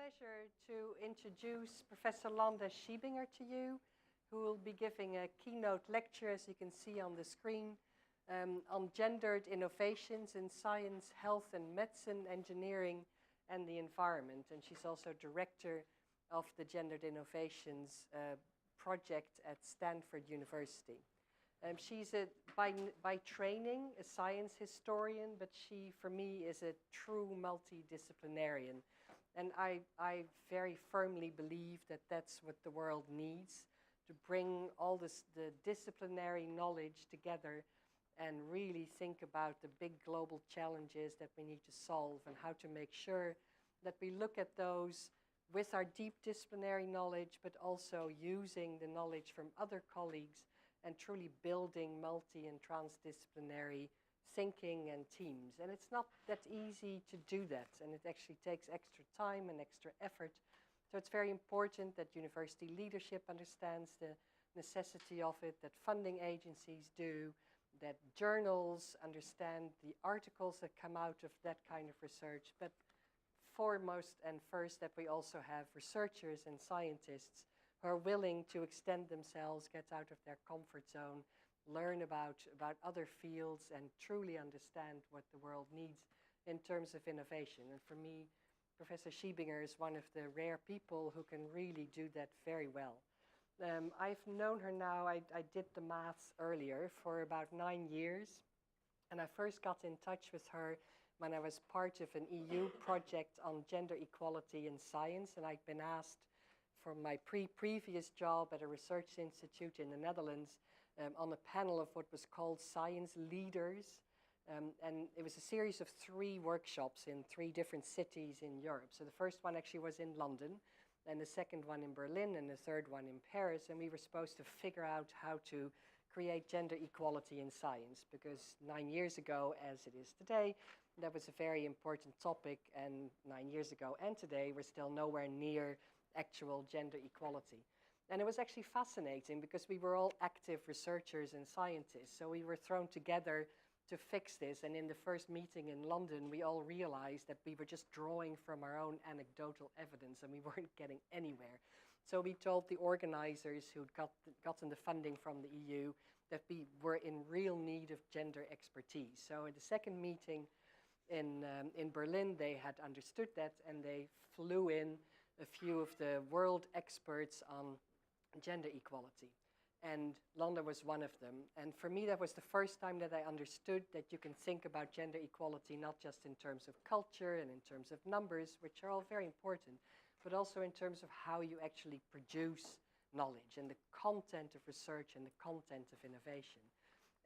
pleasure to introduce Professor Londa Schiebinger to you, who will be giving a keynote lecture, as you can see on the screen, on gendered innovations in science, health and medicine, engineering, and the environment. And she's also director of the Gendered Innovations project at Stanford University. She's by training a science historian, but she, for me, is a true multidisciplinarian. And I very firmly believe that that's what the world needs, to bring all the disciplinary knowledge together and really think about the big global challenges that we need to solve and how to make sure that we look at those with our deep disciplinary knowledge, but also using the knowledge from other colleagues and truly building multi and transdisciplinary thinking and teams. And it's not that easy to do that, and it actually takes extra time and extra effort. So it's very important that university leadership understands the necessity of it, that funding agencies do, that journals understand the articles that come out of that kind of research, but foremost and first that we also have researchers and scientists who are willing to extend themselves, get out of their comfort zone, learn about other fields, and truly understand what the world needs in terms of innovation. And for me, Professor Schiebinger is one of the rare people who can really do that very well. I've known her now, I did the maths earlier, for about 9 years. And I first got in touch with her when I was part of an EU project on gender equality in science, and I'd been asked from my previous job at a research institute in the Netherlands on a panel of what was called science leaders. And it was a series of 3 workshops in 3 different cities in Europe. So the first one actually was in London, and the second one in Berlin, and the third one in Paris. And we were supposed to figure out how to create gender equality in science, because 9 years ago, as it is today, that was a very important topic, and 9 years ago and today, we're still nowhere near actual gender equality. And it was actually fascinating because we were all active researchers and scientists, so we were thrown together to fix this. And in the first meeting in London, we all realized that we were just drawing from our own anecdotal evidence and we weren't getting anywhere. So we told the organizers who'd gotten the funding from the EU that we were in real need of gender expertise. So in the second meeting in Berlin, they had understood that, and they flew in a few of the world experts on gender equality. And Londa was one of them. And for me, that was the first time that I understood that you can think about gender equality not just in terms of culture and in terms of numbers, which are all very important, but also in terms of how you actually produce knowledge and the content of research and the content of innovation.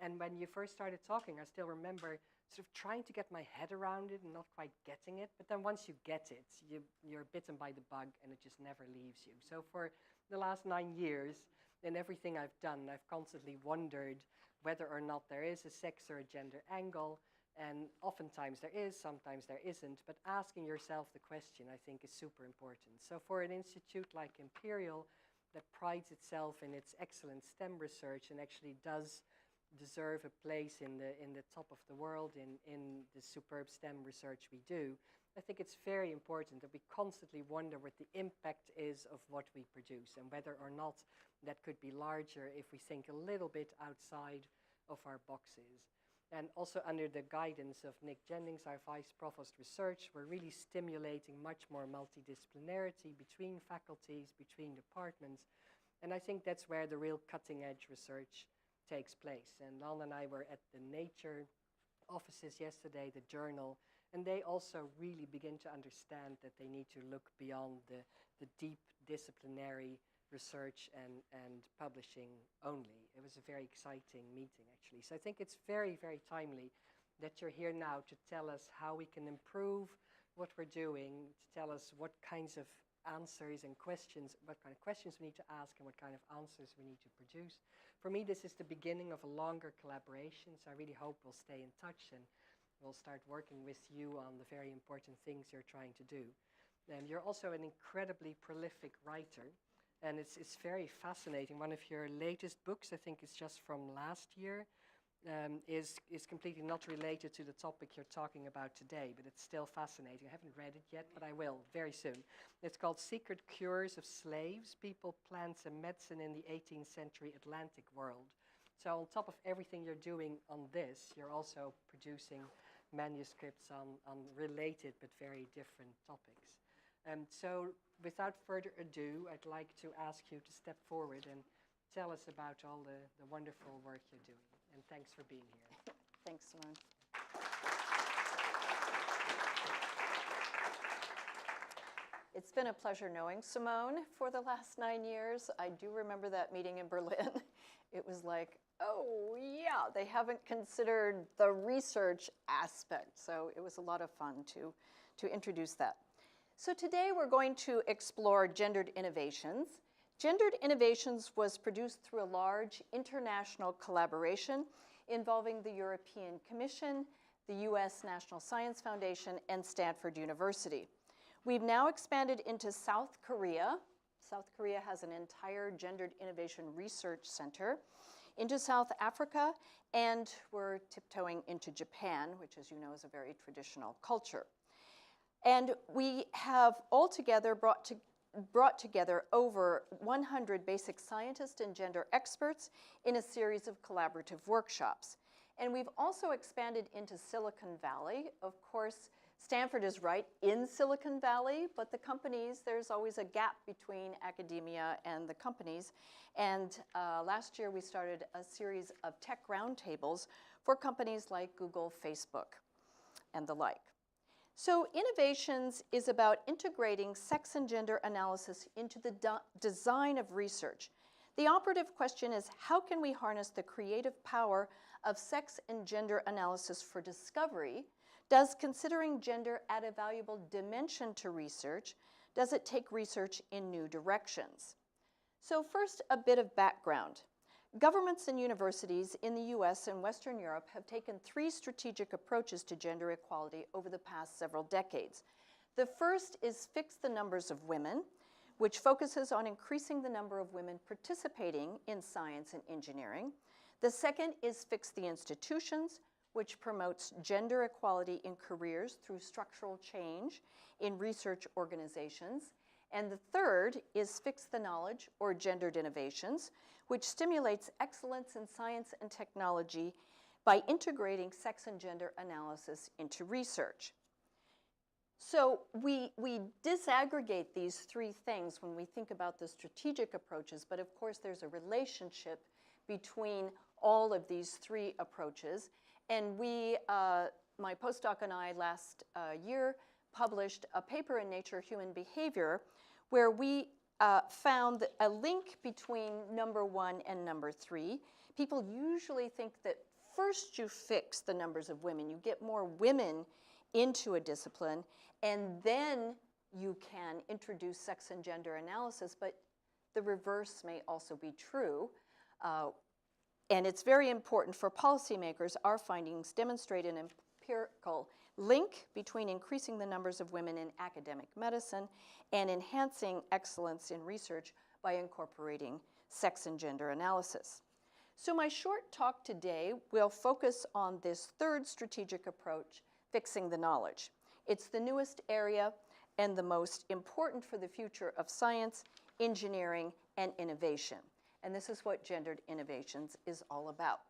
And when you first started talking, I still remember sort of trying to get my head around it and not quite getting it. But then once you get it, you're bitten by the bug and it just never leaves you. So for the last 9 years, in everything I've done, I've constantly wondered whether or not there is a sex or a gender angle. And oftentimes there is, sometimes there isn't. But asking yourself the question, I think, is super important. So for an institute like Imperial that prides itself in its excellent STEM research and actually does deserve a place in the top of the world in the superb STEM research we do, I think it's very important that we constantly wonder what the impact is of what we produce and whether or not that could be larger if we think a little bit outside of our boxes. And also under the guidance of Nick Jennings, our Vice Provost Research, we're really stimulating much more multidisciplinarity between faculties, between departments. And I think that's where the real cutting edge research takes place. And Londa and I were at the Nature offices yesterday, the journal, and they also really begin to understand that they need to look beyond the deep disciplinary research and publishing only. It was a very exciting meeting, actually. So I think it's very, very timely that you're here now to tell us how we can improve what we're doing, to tell us what kinds of answers and questions, what kind of questions we need to ask and what kind of answers we need to produce. For me, this is the beginning of a longer collaboration, so I really hope we'll stay in touch and we'll start working with you on the very important things you're trying to do. You're also an incredibly prolific writer, and it's very fascinating. One of your latest books, I think, is just from last year, is completely not related to the topic you're talking about today, but it's still fascinating. I haven't read it yet, but I will very soon. It's called Secret Cures of Slaves, People, Plants, and Medicine in the 18th Century Atlantic World. So on top of everything you're doing on this, you're also producing manuscripts on related but very different topics. So without further ado, I'd like to ask you to step forward and tell us about all the wonderful work you're doing. And thanks for being here. Thanks, Simone. It's been a pleasure knowing Simone for the last 9 years. I do remember that meeting in Berlin. It was like, oh, yeah, they haven't considered the research aspect. So it was a lot of fun to introduce that. So today we're going to explore gendered innovations. Gendered Innovations was produced through a large international collaboration involving the European Commission, the US National Science Foundation, and Stanford University. We've now expanded into South Korea. South Korea has an entire Gendered Innovation Research Center, into South Africa, and we're tiptoeing into Japan, which, as you know, is a very traditional culture. And we have altogether brought together over 100 basic scientists and gender experts in a series of collaborative workshops. And we've also expanded into Silicon Valley. Of course, Stanford is right in Silicon Valley, but the companies, there's always a gap between academia and the companies. And last year we started a series of tech roundtables for companies like Google, Facebook, and the like. So innovations is about integrating sex and gender analysis into the design of research. The operative question is, how can we harness the creative power of sex and gender analysis for discovery? Does considering gender add a valuable dimension to research? Does it take research in new directions? So first, a bit of background. Governments and universities in the US and Western Europe have taken 3 strategic approaches to gender equality over the past several decades. The first is Fix the Numbers of Women, which focuses on increasing the number of women participating in science and engineering. The second is Fix the Institutions, which promotes gender equality in careers through structural change in research organizations. And the third is Fix the Knowledge, or Gendered Innovations, which stimulates excellence in science and technology by integrating sex and gender analysis into research. So we disaggregate these 3 things when we think about the strategic approaches, but of course there's a relationship between all of these 3 approaches. And we, my postdoc and I last year published a paper in Nature Human Behavior where we found a link between number 1 and number 3. People usually think that first you fix the numbers of women, you get more women into a discipline, and then you can introduce sex and gender analysis, but the reverse may also be true. And it's very important for policymakers. Our findings demonstrate an empirical link between increasing the numbers of women in academic medicine and enhancing excellence in research by incorporating sex and gender analysis. So my short talk today will focus on this 3rd strategic approach, Fixing the Knowledge. It's the newest area and the most important for the future of science, engineering, and innovation. And this is what Gendered Innovations is all about.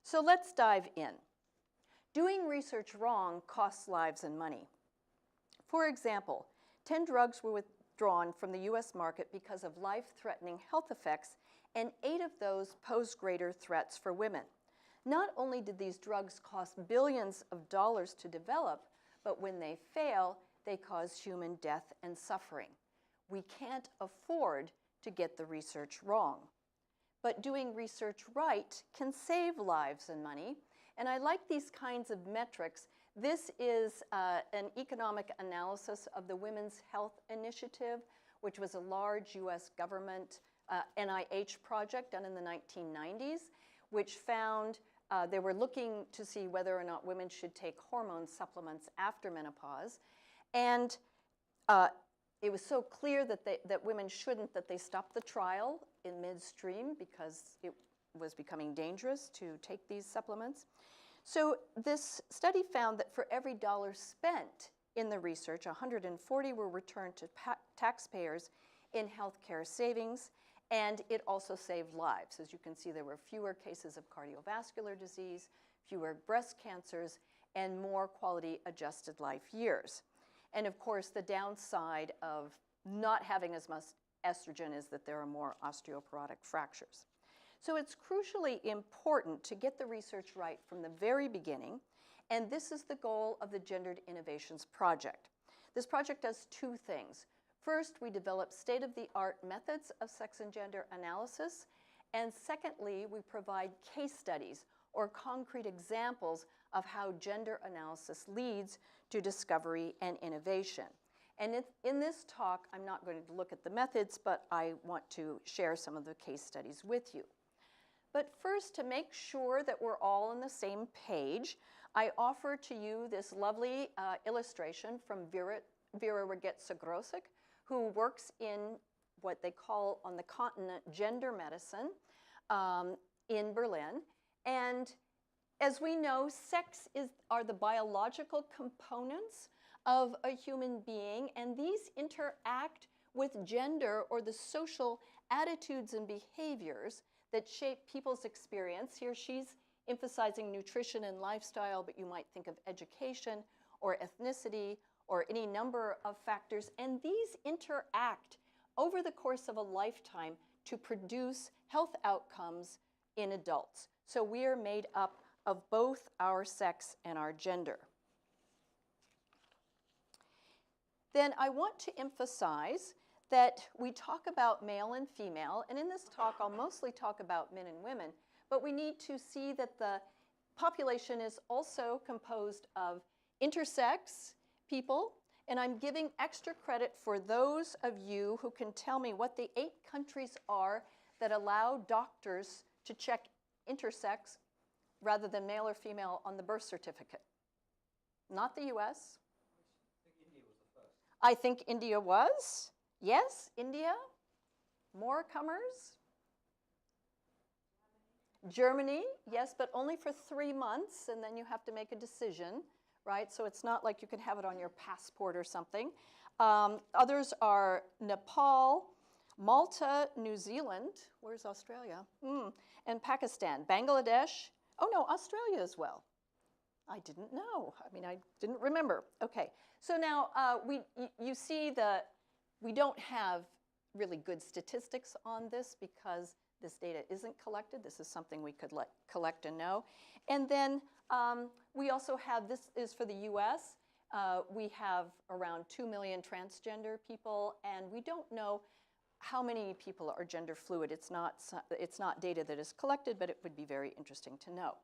So let's dive in. Doing research wrong costs lives and money. For example, 10 drugs were withdrawn from the US market because of life-threatening health effects, and 8 of those pose greater threats for women. Not only did these drugs cost billions of dollars to develop, but when they fail, they cause human death and suffering. We can't afford to get the research wrong. But doing research right can save lives and money. And I like these kinds of metrics. This is an economic analysis of the Women's Health Initiative, which was a large US government NIH project done in the 1990s, which found they were looking to see whether or not women should take hormone supplements after menopause. And it was so clear that women shouldn't that they stopped the trial in midstream because was becoming dangerous to take these supplements. So this study found that for every dollar spent in the research, 140 were returned to taxpayers in healthcare savings, and it also saved lives. As you can see, there were fewer cases of cardiovascular disease, fewer breast cancers, and more quality-adjusted life years. And of course, the downside of not having as much estrogen is that there are more osteoporotic fractures. So it's crucially important to get the research right from the very beginning, and this is the goal of the Gendered Innovations Project. This project does two things. First, we develop state-of-the-art methods of sex and gender analysis, and secondly, we provide case studies or concrete examples of how gender analysis leads to discovery and innovation. And in this talk, I'm not going to look at the methods, but I want to share some of the case studies with you. But first, to make sure that we're all on the same page, I offer to you this lovely illustration from Vera Regetsa-Grosek, who works in what they call on the continent gender medicine in Berlin. And as we know, sex are the biological components of a human being, and these interact with gender or the social attitudes and behaviors that shape people's experience. Here she's emphasizing nutrition and lifestyle, but you might think of education or ethnicity or any number of factors, and these interact over the course of a lifetime to produce health outcomes in adults. So we are made up of both our sex and our gender. Then I want to emphasize that we talk about male and female, and in this talk I'll mostly talk about men and women, but we need to see that the population is also composed of intersex people, and I'm giving extra credit for those of you who can tell me what the 8 countries are that allow doctors to check intersex rather than male or female on the birth certificate. Not the US. I think India was. Yes, India. More comers. Germany, yes, but only for 3 months, and then you have to make a decision, right? So it's not like you can have it on your passport or something. Others are Nepal, Malta, New Zealand. Where's Australia? And Pakistan. Bangladesh. Oh, no, Australia as well. I didn't know. I mean, I didn't remember. Okay, so now you see that we don't have really good statistics on this because this data isn't collected. This is something we could collect and know. And then we also have, this is for the US, we have around 2 million transgender people, and we don't know how many people are gender fluid. It's not data that is collected, but it would be very interesting to know.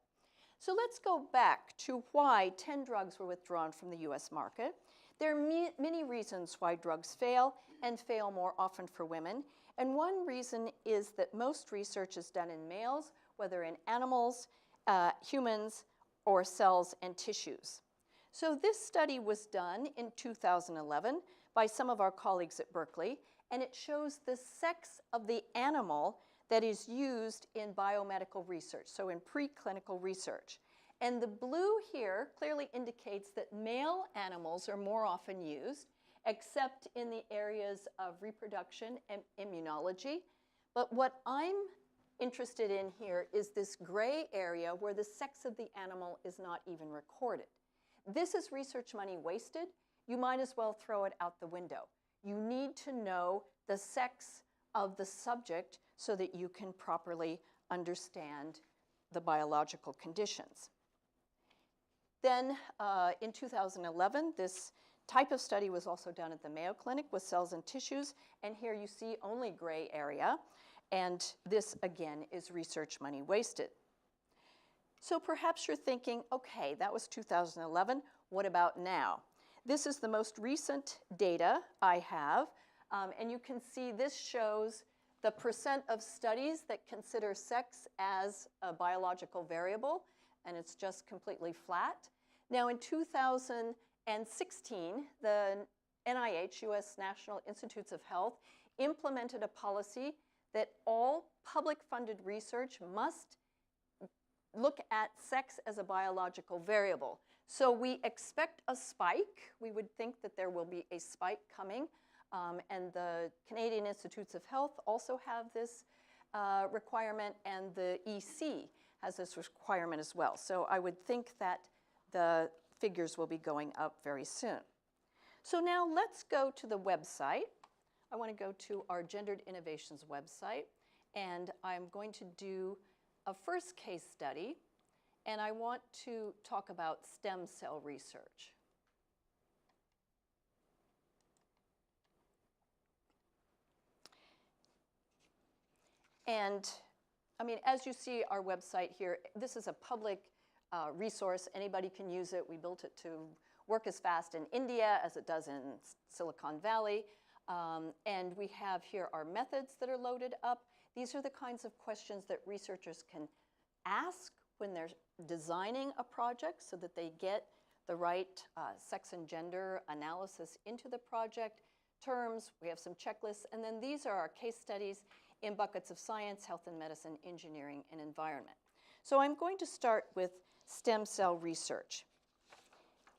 So let's go back to why 10 drugs were withdrawn from the US market. There are many reasons why drugs fail and fail more often for women. And one reason is that most research is done in males, whether in animals, humans, or cells and tissues. So this study was done in 2011 by some of our colleagues at Berkeley, and it shows the sex of the animal that is used in biomedical research, so in preclinical research. And the blue here clearly indicates that male animals are more often used, except in the areas of reproduction and immunology. But what I'm interested in here is this gray area where the sex of the animal is not even recorded. This is research money wasted. You might as well throw it out the window. You need to know the sex of the subject so that you can properly understand the biological conditions. Then in 2011, this type of study was also done at the Mayo Clinic with cells and tissues, and here you see only gray area, and this again is research money wasted. So perhaps you're thinking, okay, that was 2011, what about now? This is the most recent data I have, and you can see this shows the percent of studies that consider sex as a biological variable, and it's just completely flat. Now in 2016, the NIH, US National Institutes of Health, implemented a policy that all public-funded research must look at sex as a biological variable. So we expect a spike. We would think that there will be a spike coming. And the Canadian Institutes of Health also have this requirement, and the EC has this requirement as well. So I would think that the figures will be going up very soon. So now let's go to the website. I want to go to our Gendered Innovations website, and I'm going to do a first case study, and I want to talk about stem cell research. And I mean, as you see our website here, this is a public resource. Anybody can use it. We built it to work as fast in India as it does in Silicon Valley. And we have here our methods that are loaded up. These are the kinds of questions that researchers can ask when they're designing a project so that they get the right sex and gender analysis into the project. Terms, we have some checklists, and then these are our case studies in buckets of science, health and medicine, engineering, and environment. So I'm going to start with stem cell research.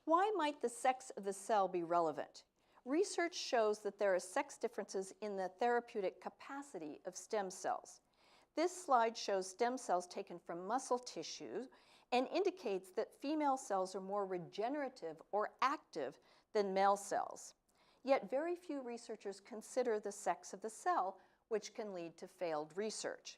Why might the sex of the cell be relevant? Research shows that there are sex differences in the therapeutic capacity of stem cells. This slide shows stem cells taken from muscle tissue and indicates that female cells are more regenerative or active than male cells. Yet very few researchers consider the sex of the cell, which can lead to failed research.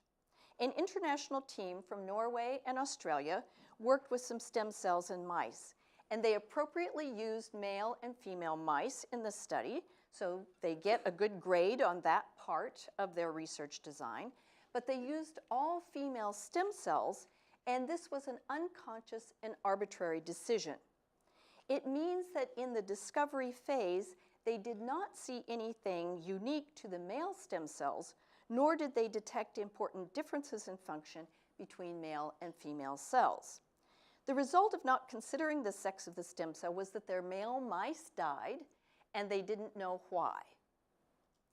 An international team from Norway and Australia worked with some stem cells in mice, and they appropriately used male and female mice in the study, so they get a good grade on that part of their research design, but they used all female stem cells, and this was an unconscious and arbitrary decision. It means that in the discovery phase, they did not see anything unique to the male stem cells, nor did they detect important differences in function between male and female cells. The result of not considering the sex of the stem cell was that their male mice died, and they didn't know why.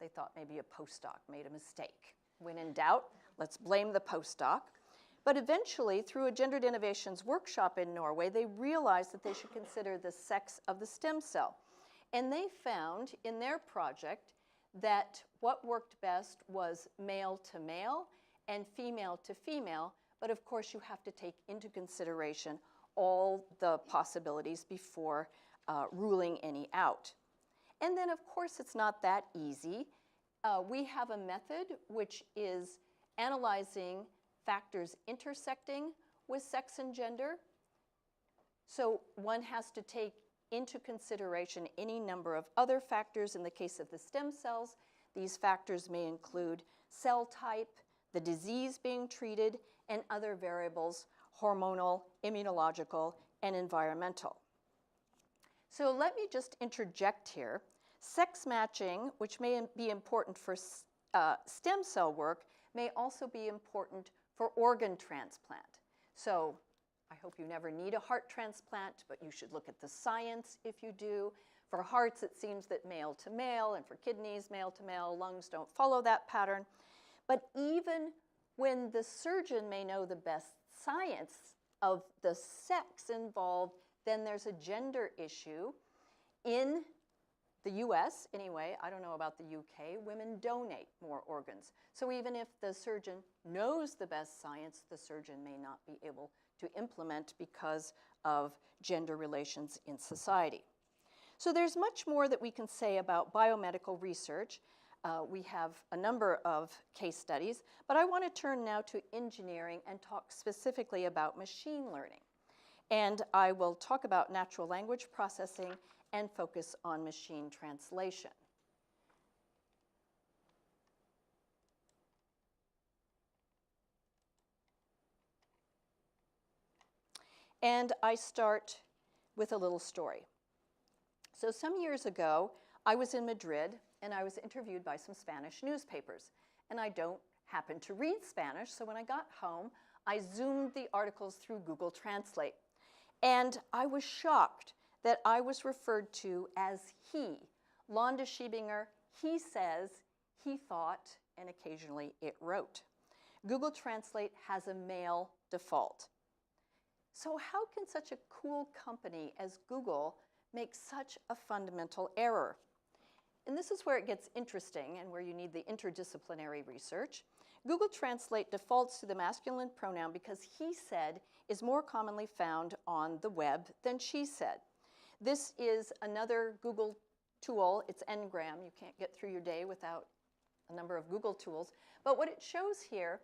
They thought maybe a postdoc made a mistake. When in doubt, let's blame the postdoc. But eventually, through a Gendered Innovations workshop in Norway, they realized that they should consider the sex of the stem cell. And they found in their project that what worked best was male to male and female to female, but of course you have to take into consideration all the possibilities before ruling any out. And then of course it's not that easy. We have a method which is analyzing factors intersecting with sex and gender. So one has to take into consideration any number of other factors. In the case of the stem cells, these factors may include cell type, the disease being treated, and other variables, hormonal, immunological, and environmental. So let me just interject here. Sex matching, which may be important for stem cell work, may also be important for organ transplant. So I hope you never need a heart transplant, but you should look at the science if you do. For hearts, it seems that male to male, and for kidneys, male to male. Lungs don't follow that pattern. But even when the surgeon may know the best science of the sex involved, then there's a gender issue. In the US, anyway, I don't know about the UK, women donate more organs. So even if the surgeon knows the best science, the surgeon may not be able to implement because of gender relations in society. So there's much more that we can say about biomedical research. We have a number of case studies, but I want to turn now to engineering and talk specifically about machine learning. And I will talk about natural language processing and focus on machine translation. And I start with a little story. So some years ago, I was in Madrid, and I was interviewed by some Spanish newspapers. And I don't happen to read Spanish, so when I got home, I zoomed the articles through Google Translate. And I was shocked that I was referred to as he. Londa Schiebinger, he says, he thought, and occasionally it wrote. Google Translate has a male default. So how can such a cool company as Google make such a fundamental error? And this is where it gets interesting and where you need the interdisciplinary research. Google Translate defaults to the masculine pronoun because he said is more commonly found on the web than she said. This is another Google tool. It's Ngram. You can't get through your day without a number of Google tools. But what it shows here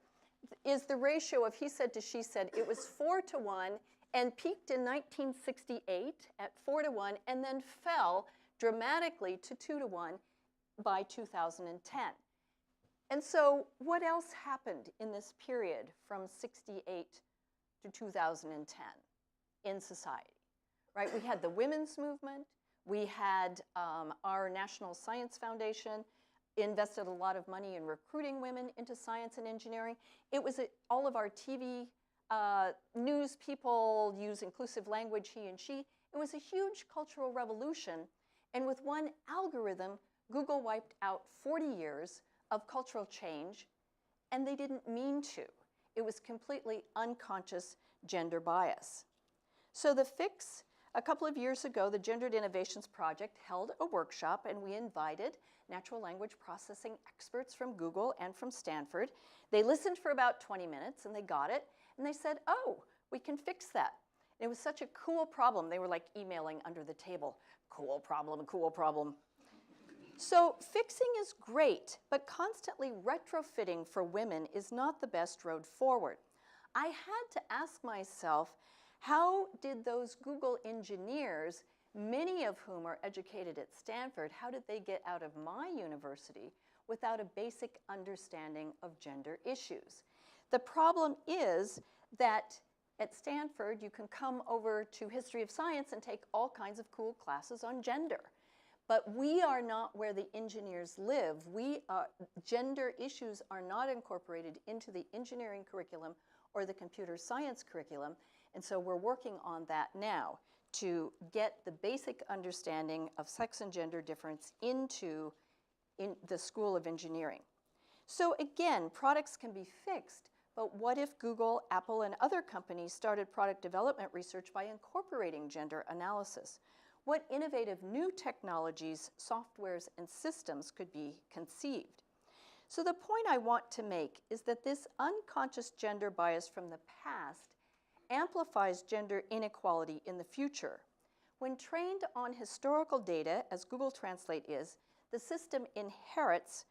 is the ratio of he said to she said. It was 4-to-1 and peaked in 1968 at 4-to-1 and then fell dramatically to 2-to-1 by 2010. And so what else happened in this period from 68 to 2010 in society, right? We had the women's movement. We had our National Science Foundation invested a lot of money in recruiting women into science and engineering. It was all of our TV news people use inclusive language, he and she. It was a huge cultural revolution. And with one algorithm, Google wiped out 40 years of cultural change, and they didn't mean to. It was completely unconscious gender bias. So the fix, a couple of years ago, the Gendered Innovations Project held a workshop, and we invited natural language processing experts from Google and from Stanford. They listened for about 20 minutes, and they got it, and they said, oh, we can fix that. It was such a cool problem. They were like emailing under the table, cool problem, cool problem. So fixing is great, but constantly retrofitting for women is not the best road forward. I had to ask myself, how did those Google engineers, many of whom are educated at Stanford, how did they get out of my university without a basic understanding of gender issues? The problem is that at Stanford, you can come over to History of Science and take all kinds of cool classes on gender. But we are not where the engineers live. Gender issues are not incorporated into the engineering curriculum or the computer science curriculum. And so we're working on that now to get the basic understanding of sex and gender difference into the School of Engineering. So again, products can be fixed, but what if Google, Apple, and other companies started product development research by incorporating gender analysis? What innovative new technologies, softwares, and systems could be conceived? So the point I want to make is that this unconscious gender bias from the past amplifies gender inequality in the future. When trained on historical data, as Google Translate is, the system inherits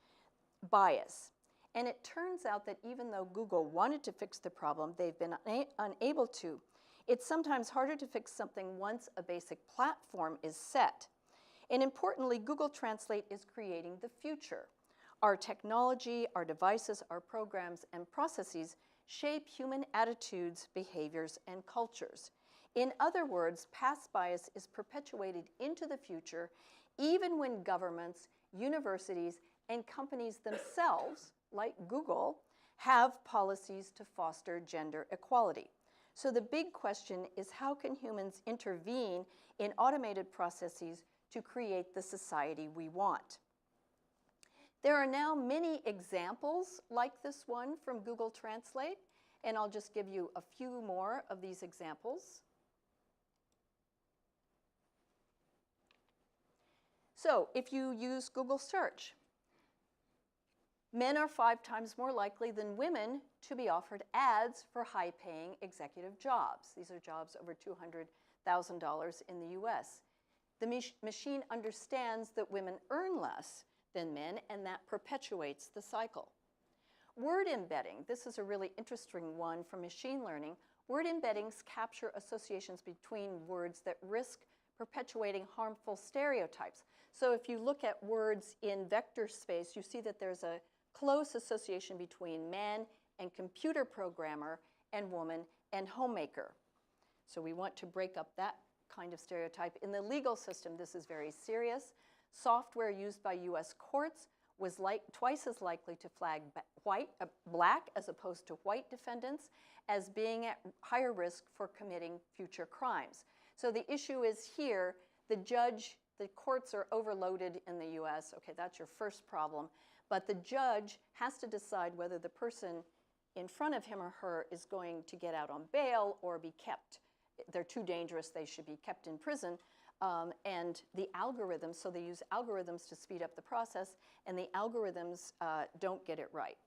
bias. And it turns out that even though Google wanted to fix the problem, they've been unable to. It's sometimes harder to fix something once a basic platform is set. And importantly, Google Translate is creating the future. Our technology, our devices, our programs, and processes shape human attitudes, behaviors, and cultures. In other words, past bias is perpetuated into the future, even when governments, universities, and companies themselves, like Google, have policies to foster gender equality. So the big question is, how can humans intervene in automated processes to create the society we want? There are now many examples like this one from Google Translate, and I'll just give you a few more of these examples. So if you use Google Search, men are 5 times more likely than women to be offered ads for high-paying executive jobs. These are jobs over $200,000 in the US. The machine understands that women earn less than men, and that perpetuates the cycle. Word embedding, this is a really interesting one from machine learning. Word embeddings capture associations between words that risk perpetuating harmful stereotypes. So if you look at words in vector space, you see that there's a close association between man and computer programmer and woman and homemaker. So we want to break up that kind of stereotype. In the legal system, this is very serious. Software used by US courts was twice as likely to flag black as opposed to white defendants as being at higher risk for committing future crimes. So the issue is here, the judge the courts are overloaded in the US. Okay, that's your first problem. But the judge has to decide whether the person in front of him or her is going to get out on bail or be kept. They're too dangerous, they should be kept in prison. And the algorithms, so they use algorithms to speed up the process, and the algorithms don't get it right.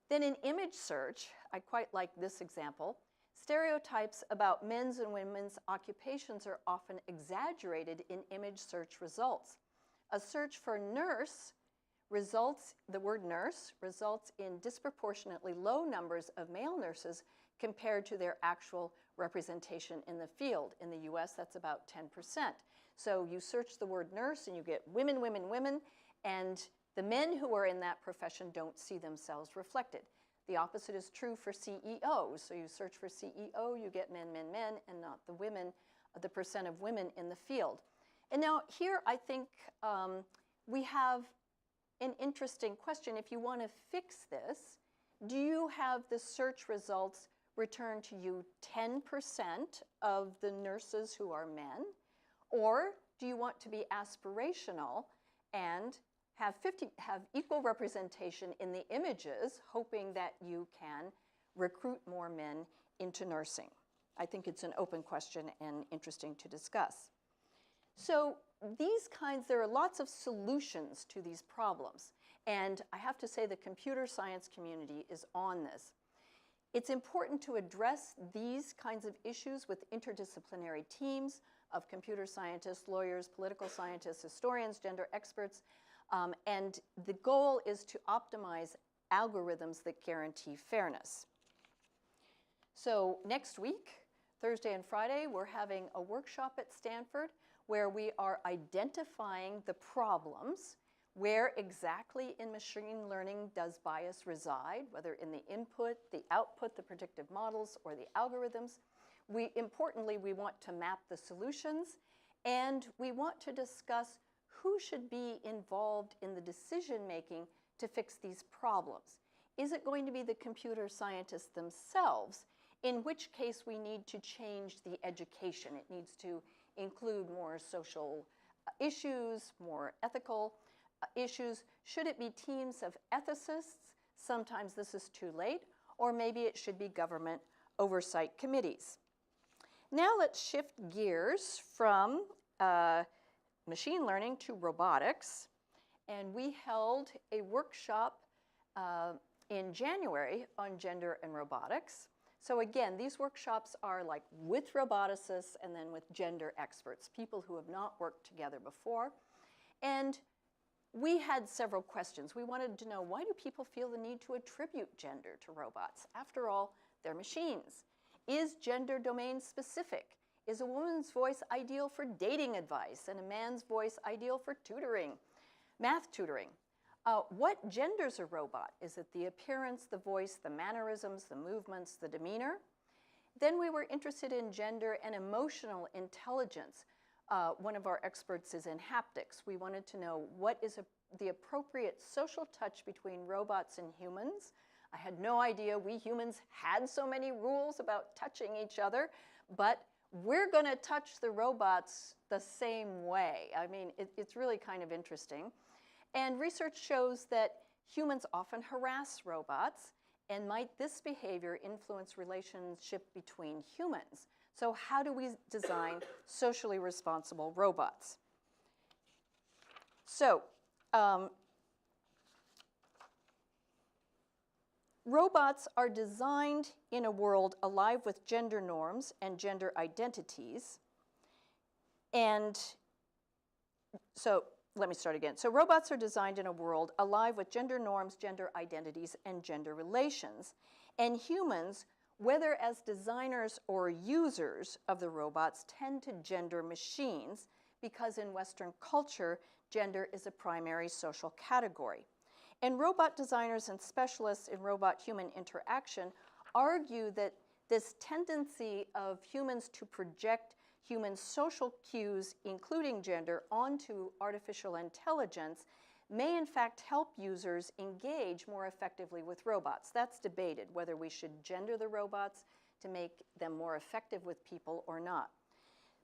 Then in image search, I quite like this example. Stereotypes about men's and women's occupations are often exaggerated in image search results. A search for nurse results, the word nurse, results in disproportionately low numbers of male nurses compared to their actual representation in the field. In the US, that's about 10%. So you search the word nurse and you get women, women, women, and the men who are in that profession don't see themselves reflected. The opposite is true for CEOs. So you search for CEO, you get men, men, men, and not the women, the percent of women in the field. And now here I think we have an interesting question. If you want to fix this, do you have the search results return to you 10% of the nurses who are men? Or do you want to be aspirational and have equal representation in the images, hoping that you can recruit more men into nursing? I think it's an open question and interesting to discuss. So there are lots of solutions to these problems. And I have to say the computer science community is on this. It's important to address these kinds of issues with interdisciplinary teams of computer scientists, lawyers, political scientists, historians, gender experts. And the goal is to optimize algorithms that guarantee fairness. So next week, Thursday and Friday, we're having a workshop at Stanford where we are identifying the problems. Where exactly in machine learning does bias reside, whether in the input, the output, the predictive models, or the algorithms? Importantly, we want to map the solutions, and we want to discuss who should be involved in the decision-making to fix these problems. Is it going to be the computer scientists themselves, in which case we need to change the education? It needs to include more social issues, more ethical issues. Should it be teams of ethicists? Sometimes this is too late, or maybe it should be government oversight committees. Now let's shift gears from machine learning to robotics. And we held a workshop in January on gender and robotics. So again, these workshops are like with roboticists and then with gender experts, people who have not worked together before. And we had several questions. We wanted to know, why do people feel the need to attribute gender to robots? After all, they're machines. Is gender domain specific? Is a woman's voice ideal for dating advice and a man's voice ideal for tutoring, math tutoring? What genders a robot? Is it the appearance, the voice, the mannerisms, the movements, the demeanor? Then we were interested in gender and emotional intelligence. One of our experts is in haptics. We wanted to know what is the appropriate social touch between robots and humans. I had no idea we humans had so many rules about touching each other, but we're going to touch the robots the same way. I mean, it's really kind of interesting. And research shows that humans often harass robots, and might this behavior influence relationship between humans? So how do we design socially responsible robots? So robots are designed in a world alive with gender norms and gender identities. And so let me start again. So robots are designed in a world alive with gender norms, gender identities, and gender relations. And humans, whether as designers or users of the robots, tend to gender machines because in Western culture, gender is a primary social category. And robot designers and specialists in robot-human interaction argue that this tendency of humans to project human social cues, including gender, onto artificial intelligence may in fact help users engage more effectively with robots. That's debated, whether we should gender the robots to make them more effective with people or not.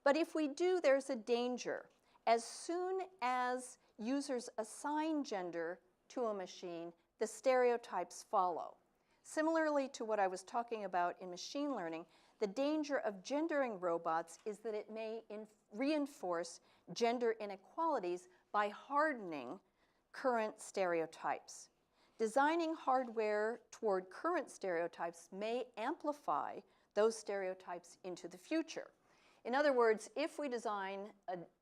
But if we do, there's a danger. as soon as users assign gender to a machine, the stereotypes follow. Similarly to what I was talking about in machine learning, the danger of gendering robots is that it may reinforce gender inequalities by hardening current stereotypes. Designing hardware toward current stereotypes may amplify those stereotypes into the future. In other words, if we design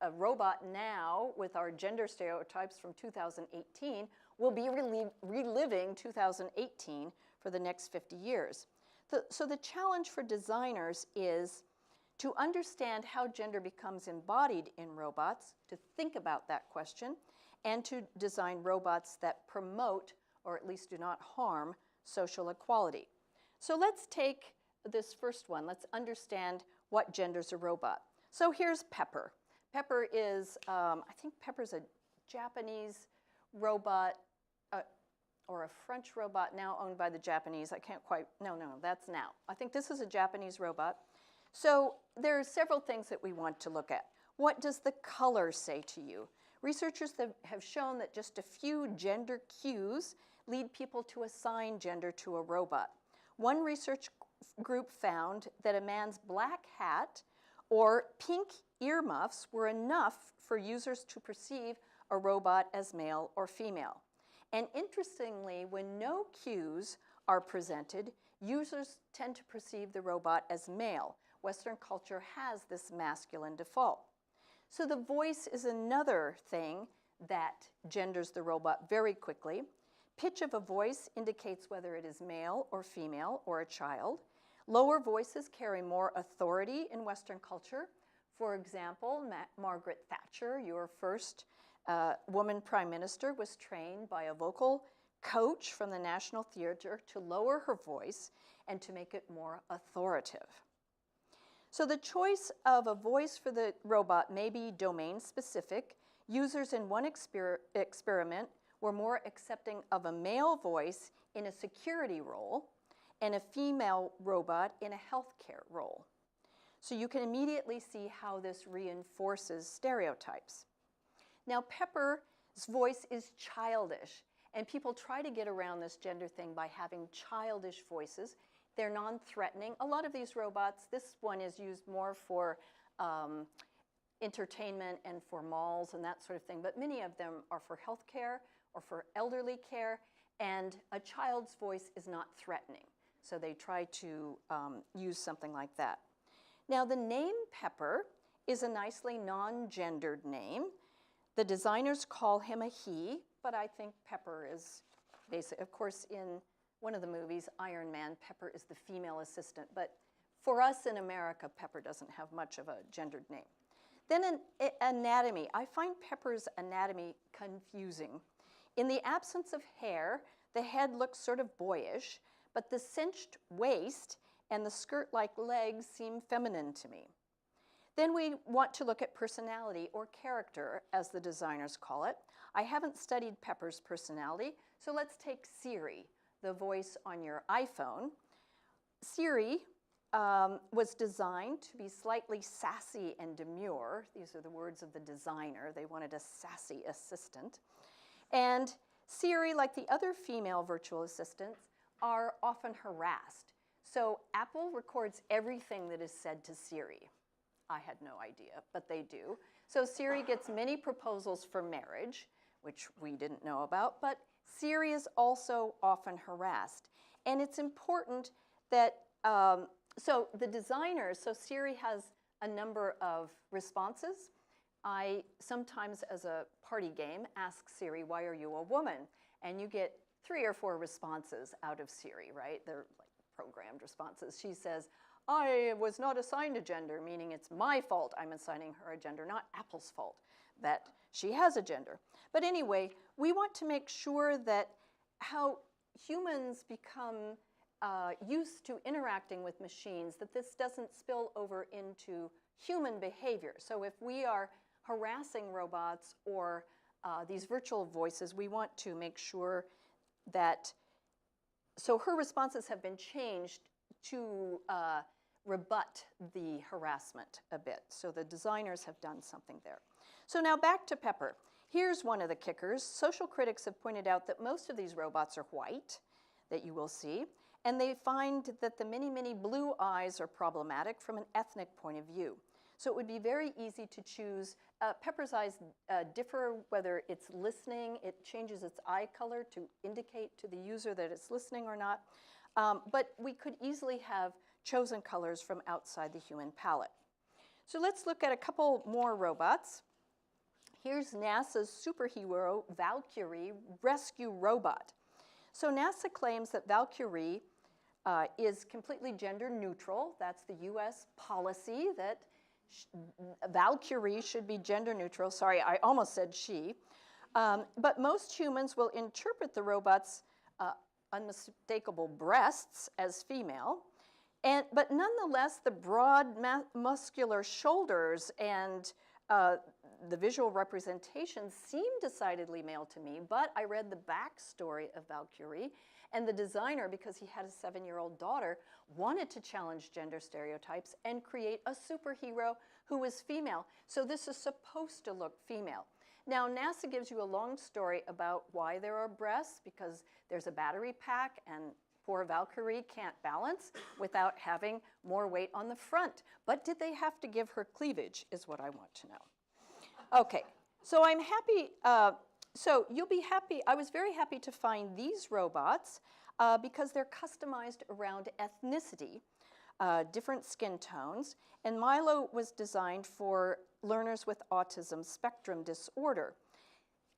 a robot now with our gender stereotypes from 2018, we'll be reliving 2018 for the next 50 years. So the challenge for designers is to understand how gender becomes embodied in robots, to think about that question, and to design robots that promote, or at least do not harm, social equality. So let's take this first one. Let's understand what genders a robot. So here's Pepper. Pepper is, I think Pepper's a Japanese robot, or a French robot now owned by the Japanese. I can't quite, no, that's now. I think this is a Japanese robot. So there are several things that we want to look at. What does the color say to you? Researchers have shown that just a few gender cues lead people to assign gender to a robot. One research group found that a man's black hat or pink earmuffs were enough for users to perceive a robot as male or female. And interestingly, when no cues are presented, users tend to perceive the robot as male. Western culture has this masculine default. So the voice is another thing that genders the robot very quickly. Pitch of a voice indicates whether it is male or female or a child. Lower voices carry more authority in Western culture. For example, Margaret Thatcher, your first woman prime minister, was trained by a vocal coach from the National Theatre to lower her voice and to make it more authoritative. So the choice of a voice for the robot may be domain specific. Users in one experiment were more accepting of a male voice in a security role and a female robot in a healthcare role. So you can immediately see how this reinforces stereotypes. Now, Pepper's voice is childish, and people try to get around this gender thing by having childish voices. They're non-threatening. A lot of these robots, this one is used more for entertainment and for malls and that sort of thing, but many of them are for healthcare or for elderly care, and a child's voice is not threatening. So they try to use something like that. Now, the name Pepper is a nicely non-gendered name. The designers call him a he, but I think Pepper is basic. Of course, in one of the movies, Iron Man, Pepper is the female assistant. But for us in America, Pepper doesn't have much of a gendered name. Then anatomy. I find Pepper's anatomy confusing. In the absence of hair, the head looks sort of boyish, but the cinched waist and the skirt-like legs seem feminine to me. Then we want to look at personality, or character, as the designers call it. I haven't studied Pepper's personality, so let's take Siri, the voice on your iPhone. Siri was designed to be slightly sassy and demure. These are the words of the designer. They wanted a sassy assistant. And Siri, like the other female virtual assistants, are often harassed. So Apple records everything that is said to Siri. I had no idea, but they do. So Siri gets many proposals for marriage, which we didn't know about, but Siri is also often harassed. And it's important that, so the designers, so Siri has a number of responses. I sometimes, as a party game, ask Siri, why are you a woman? And you get 3 or 4 responses out of Siri, right? They're like programmed responses. She says, I was not assigned a gender, meaning it's my fault I'm assigning her a gender, not Apple's fault that she has a gender. But anyway, we want to make sure that how humans become used to interacting with machines, that this doesn't spill over into human behavior. So if we are harassing robots or these virtual voices, we want to make sure that, so her responses have been changed to rebut the harassment a bit. So the designers have done something there. So now back to Pepper. Here's one of the kickers. Social critics have pointed out that most of these robots are white, that you will see, and they find that the many, many blue eyes are problematic from an ethnic point of view. So it would be very easy to choose. Pepper's eyes differ whether it's listening. It changes its eye color to indicate to the user that it's listening or not. But we could easily have chosen colors from outside the human palette. So let's look at a couple more robots. Here's NASA's superhero Valkyrie rescue robot. So NASA claims that Valkyrie is completely gender neutral. That's the US policy, that Valkyrie should be gender neutral. Sorry, I almost said she. But most humans will interpret the robot's unmistakable breasts as female. But nonetheless, the broad muscular shoulders and the visual representation seem decidedly male to me, but I read the backstory of Valkyrie, and the designer, because he had a 7-year-old daughter, wanted to challenge gender stereotypes and create a superhero who was female. So this is supposed to look female. Now, NASA gives you a long story about why there are breasts, because there's a battery pack, and poor Valkyrie can't balance without having more weight on the front. But did they have to give her cleavage, is what I want to know. Okay, so I'm happy, so you'll be happy. I was very happy to find these robots because they're customized around ethnicity, different skin tones, and Milo was designed for learners with autism spectrum disorder.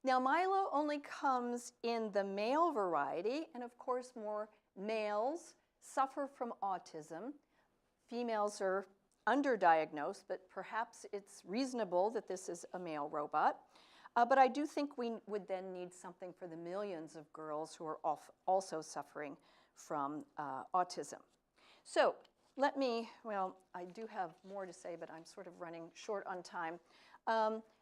Now, Milo only comes in the male variety, and of course, more males suffer from autism. Females are underdiagnosed, but perhaps it's reasonable that this is a male robot. But I do think we would then need something for the millions of girls who are also suffering from autism. So let me, well, I do have more to say, but I'm sort of running short on time.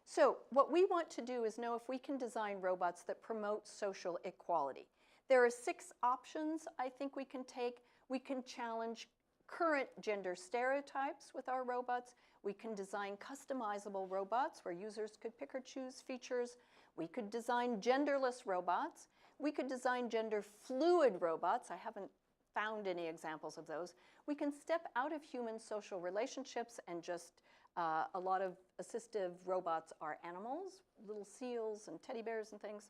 So what we want to do is know if we can design robots that promote social equality. There are 6 options I think we can take. We can challenge current gender stereotypes with our robots. We can design customizable robots where users could pick or choose features. We could design genderless robots. We could design gender fluid robots. I haven't found any examples of those. We can step out of human social relationships and just a lot of assistive robots are animals, little seals and teddy bears and things.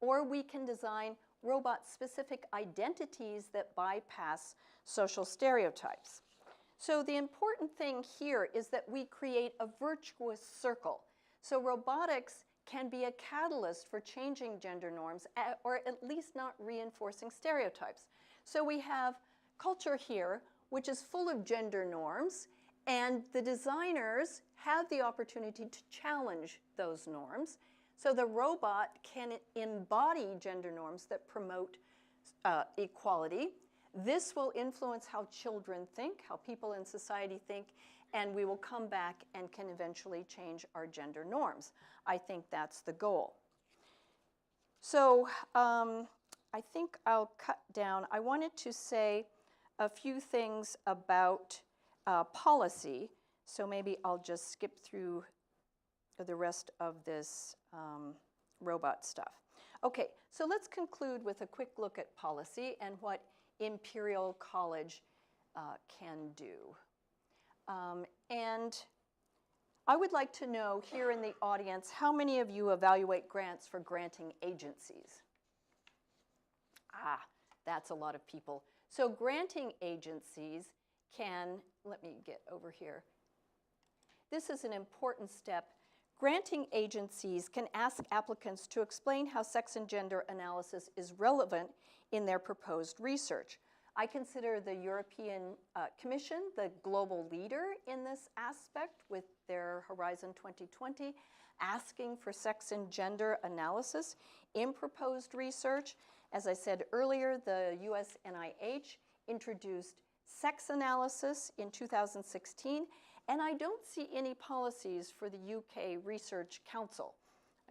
Or we can design robot-specific identities that bypass social stereotypes. So the important thing here is that we create a virtuous circle. So robotics can be a catalyst for changing gender norms, or at least not reinforcing stereotypes. So we have culture here, which is full of gender norms, and the designers have the opportunity to challenge those norms. So the robot can embody gender norms that promote equality. This will influence how children think, how people in society think, and we will come back and can eventually change our gender norms. I think that's the goal. So I think I'll cut down. I wanted to say a few things about policy, so maybe I'll just skip through the rest of this robot stuff. Okay, so let's conclude with a quick look at policy and what Imperial College can do. And I would like to know here in the audience, how many of you evaluate grants for granting agencies? Ah, that's a lot of people. So granting agencies can, let me get over here. This is an important step. Granting agencies can ask applicants to explain how sex and gender analysis is relevant in their proposed research. I consider the European Commission the global leader in this aspect with their Horizon 2020, asking for sex and gender analysis in proposed research. As I said earlier, the US NIH introduced sex analysis in 2016, and I don't see any policies for the UK Research Council.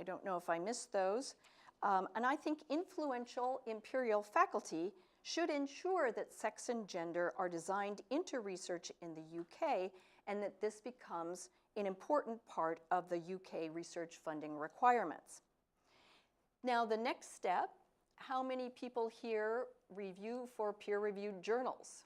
I don't know if I missed those. And I think influential Imperial faculty should ensure that sex and gender are designed into research in the UK and that this becomes an important part of the UK research funding requirements. Now, the next step, how many people here review for peer-reviewed journals?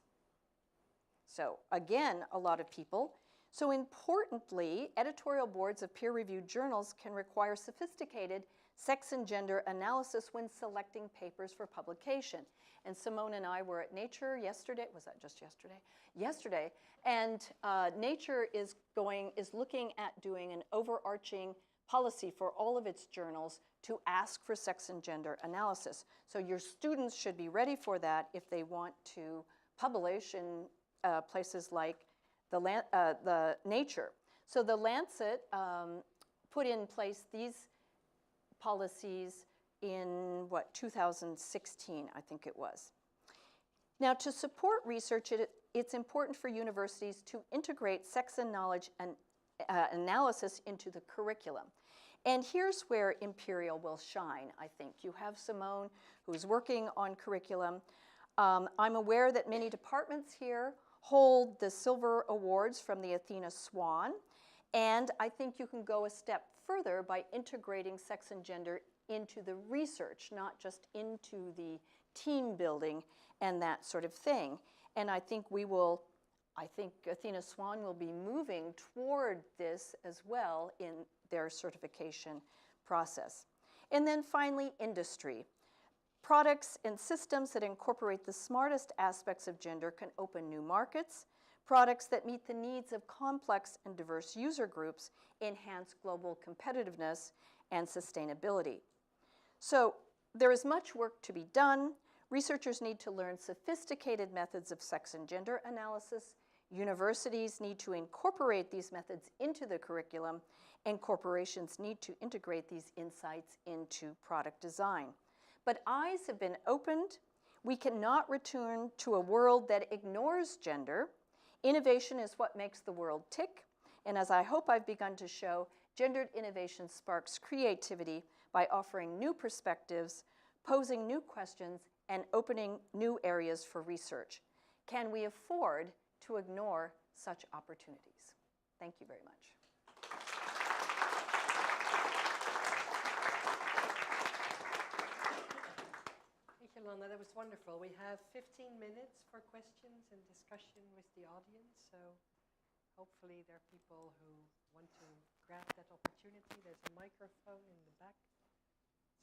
So again, a lot of people. So importantly, editorial boards of peer-reviewed journals can require sophisticated sex and gender analysis when selecting papers for publication. And Simone and I were at Nature yesterday. Was that just yesterday? Yesterday. And Nature is looking at doing an overarching policy for all of its journals to ask for sex and gender analysis. So your students should be ready for that if they want to publish in places like the Nature. So the Lancet put in place these policies in, 2016, I think it was. Now, to support research, it's important for universities to integrate sex and knowledge and analysis into the curriculum. And here's where Imperial will shine, I think. You have Simone, who's working on curriculum. I'm aware that many departments here hold the silver awards from the Athena Swan, and I think you can go a step further by integrating sex and gender into the research, not just into the team building and that sort of thing. And I think Athena Swan will be moving toward this as well in their certification process. And then finally, industry. Products and systems that incorporate the smartest aspects of gender can open new markets. Products that meet the needs of complex and diverse user groups enhance global competitiveness and sustainability. So there is much work to be done. Researchers need to learn sophisticated methods of sex and gender analysis. Universities need to incorporate these methods into the curriculum, and corporations need to integrate these insights into product design. But eyes have been opened. We cannot return to a world that ignores gender. Innovation is what makes the world tick. And as I hope I've begun to show, gendered innovation sparks creativity by offering new perspectives, posing new questions, and opening new areas for research. Can we afford to ignore such opportunities? Thank you very much. Thank you, Lana. That was wonderful. We have 15 minutes for questions and discussion with the audience, so hopefully there are people who want to grab that opportunity. There's a microphone in the back. So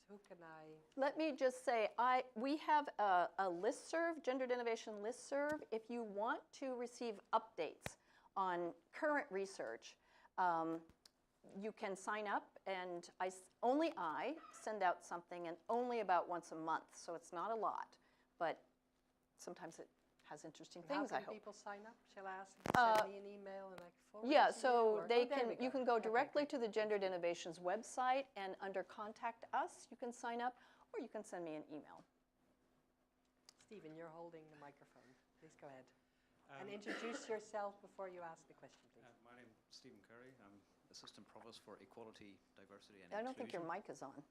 who can I? Let me just say, we have a listserv, Gendered Innovation listserv. If you want to receive updates on current research, you can sign up, and only I send out something, and only about once a month, so it's not a lot, but sometimes it has interesting things, I hope. How can people sign up? Shall I ask them to send me an email and I can forward Yeah, it to so you? you can go directly to the Gendered Innovations website, and under Contact Us, you can sign up, or you can send me an email. Stephen, you're holding the microphone. Please go ahead. And introduce yourself before you ask the question, please. My name is Stephen Curry. I'm Assistant Provost for Equality, Diversity and I don't Inclusion. think your mic is on.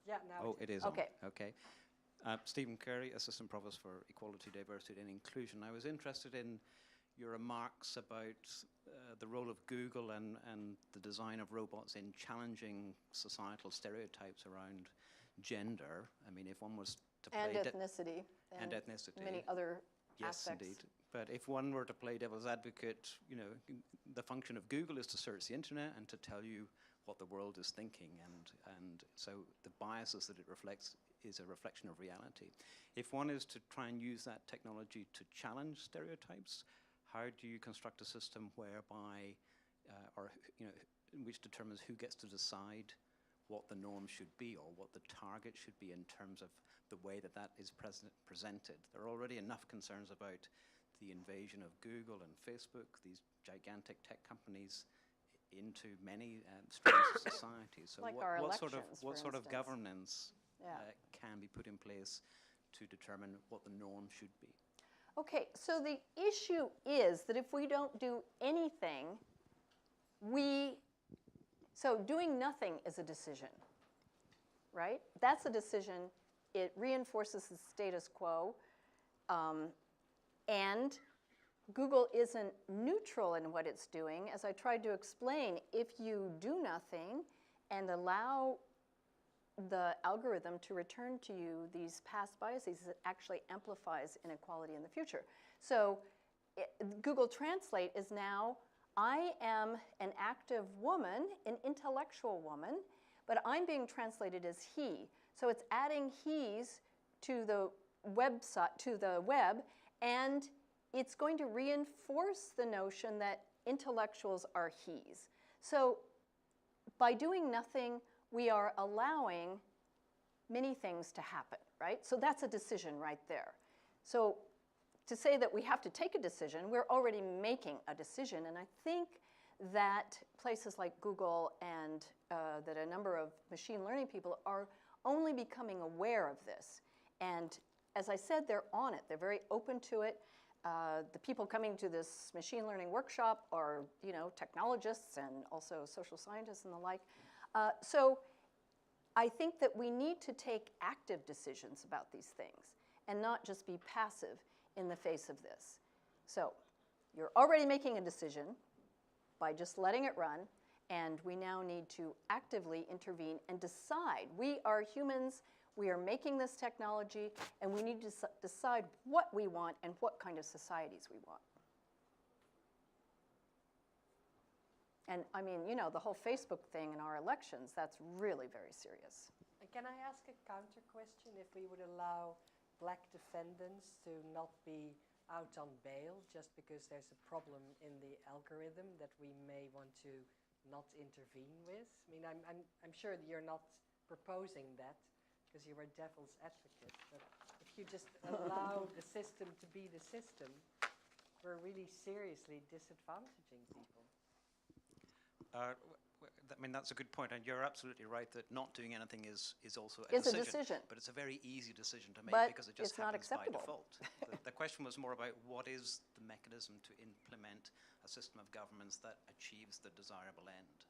Yeah, now it is okay. On. Okay. Stephen Curry, Assistant Provost for Equality, Diversity and Inclusion. I was interested in your remarks about the role of Google and the design of robots in challenging societal stereotypes around gender. I mean, if one was to play... And ethnicity. And ethnicity. Many other yes, aspects. Indeed. But if one were to play devil's advocate, you know, the function of Google is to search the internet and to tell you what the world is thinking, and so the biases that it reflects is a reflection of reality. If one is to try and use that technology to challenge stereotypes, how do you construct a system whereby, which determines who gets to decide what the norm should be or what the target should be in terms of the way that is presented? There are already enough concerns about the invasion of Google and Facebook, these gigantic tech companies, into many streams of society. So like what sort of governance can be put in place to determine what the norm should be? Okay, so the issue is that if we don't do anything, so doing nothing is a decision, right? That's a decision. It reinforces the status quo. And Google isn't neutral in what it's doing. As I tried to explain, if you do nothing and allow the algorithm to return to you these past biases, it actually amplifies inequality in the future. So Google Translate is now, I am an active woman, an intellectual woman, but I'm being translated as he. So it's adding he's to the website, to the web, and it's going to reinforce the notion that intellectuals are he's. So by doing nothing, we are allowing many things to happen, right? So that's a decision right there. So to say that we have to take a decision, we're already making a decision. And I think that places like Google and that a number of machine learning people are only becoming aware of this. And as I said, they're on it. They're very open to it. The people coming to this machine learning workshop are, technologists and also social scientists and the like. So I think that we need to take active decisions about these things and not just be passive in the face of this. So you're already making a decision by just letting it run, and we now need to actively intervene and decide. We are humans. We are making this technology, and we need to decide what we want and what kind of societies we want. And I mean, the whole Facebook thing in our elections, that's really very serious. Can I ask a counter question? If we would allow black defendants to not be out on bail just because there's a problem in the algorithm that we may want to not intervene with? I mean, I'm sure that you're not proposing that, because you were devil's advocate. But if you just allow the system to be the system, we're really seriously disadvantaging people. I mean, that's a good point, and you're absolutely right that not doing anything is also a decision. But it's a very easy decision to make but because it just happens by default. The question was more about what is the mechanism to implement a system of governance that achieves the desirable end.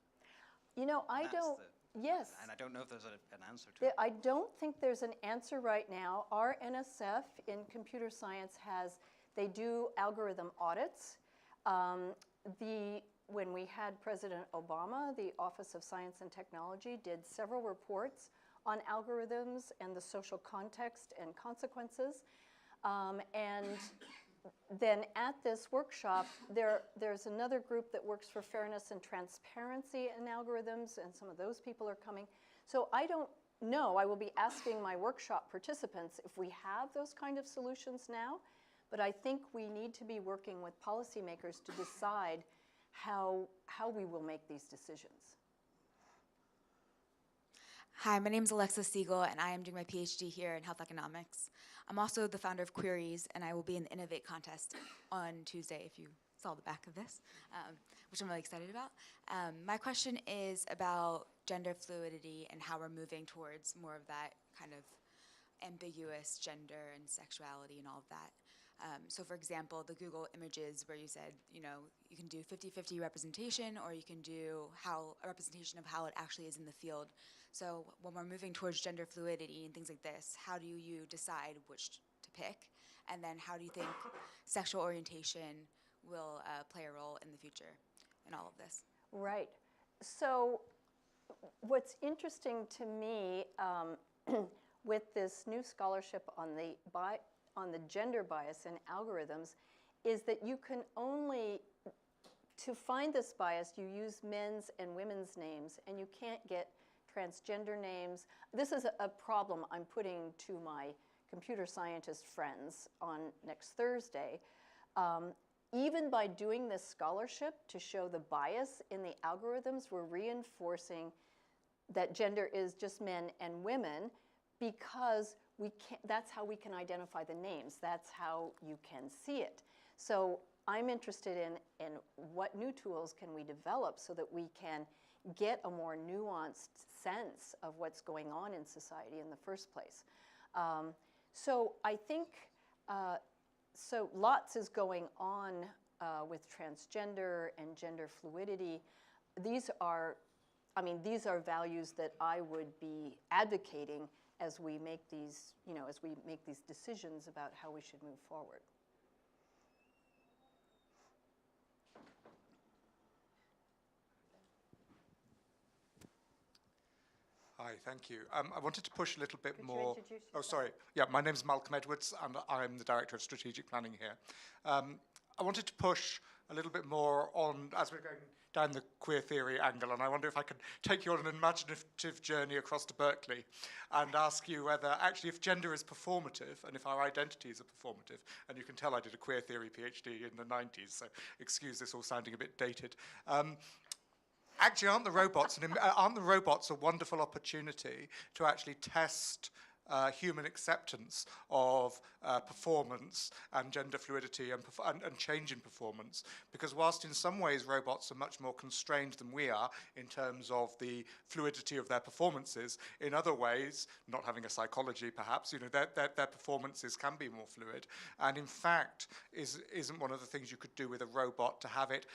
Yes. And I don't know if there's an answer to it. I don't think there's an answer right now. Our NSF in computer science they do algorithm audits. When we had President Obama, the Office of Science and Technology did several reports on algorithms and the social context and consequences. And then at this workshop, there's another group that works for fairness and transparency in algorithms, and some of those people are coming. So I don't know. I will be asking my workshop participants if we have those kind of solutions now, but I think we need to be working with policymakers to decide how we will make these decisions. Hi, my name is Alexa Siegel, and I am doing my PhD here in health economics. I'm also the founder of Queries, and I will be in the Innovate contest on Tuesday, if you saw the back of this, which I'm really excited about. My question is about gender fluidity and how we're moving towards more of that kind of ambiguous gender and sexuality and all of that. So for example, the Google images where you said, you can do 50-50 representation, or you can do a representation of how it actually is in the field. So when we're moving towards gender fluidity and things like this, how do you decide which to pick? And then how do you think sexual orientation will play a role in the future in all of this? Right. So what's interesting to me with this new scholarship on the gender bias in algorithms is that you can only, to find this bias, you use men's and women's names, and you can't get transgender names. This is a problem I'm putting to my computer scientist friends on next Thursday. Even by doing this scholarship to show the bias in the algorithms, we're reinforcing that gender is just men and women, because that's how we can identify the names. That's how you can see it. So I'm interested in what new tools can we develop so that we can get a more nuanced sense of what's going on in society in the first place. So I think, so lots is going on with transgender and gender fluidity. These are values that I would be advocating as we make these, decisions about how we should move forward. Hi, thank you. I wanted to push a little bit Could you more. introduce Oh, yourself? sorry. Yeah, my name's Malcolm Edwards, and I'm the Director of Strategic Planning here. I wanted to push a little bit more on, as we're going down the queer theory angle, and I wonder if I could take you on an imaginative journey across to Berkeley and ask you whether, actually, if gender is performative, and if our identities are performative, and you can tell I did a queer theory PhD in the 90s, so excuse this all sounding a bit dated. Actually, aren't the robots a wonderful opportunity to actually test human acceptance of performance and gender fluidity and change in performance? Because whilst in some ways robots are much more constrained than we are in terms of the fluidity of their performances, in other ways, not having a psychology perhaps, their performances can be more fluid. And in fact, isn't one of the things you could do with a robot to have it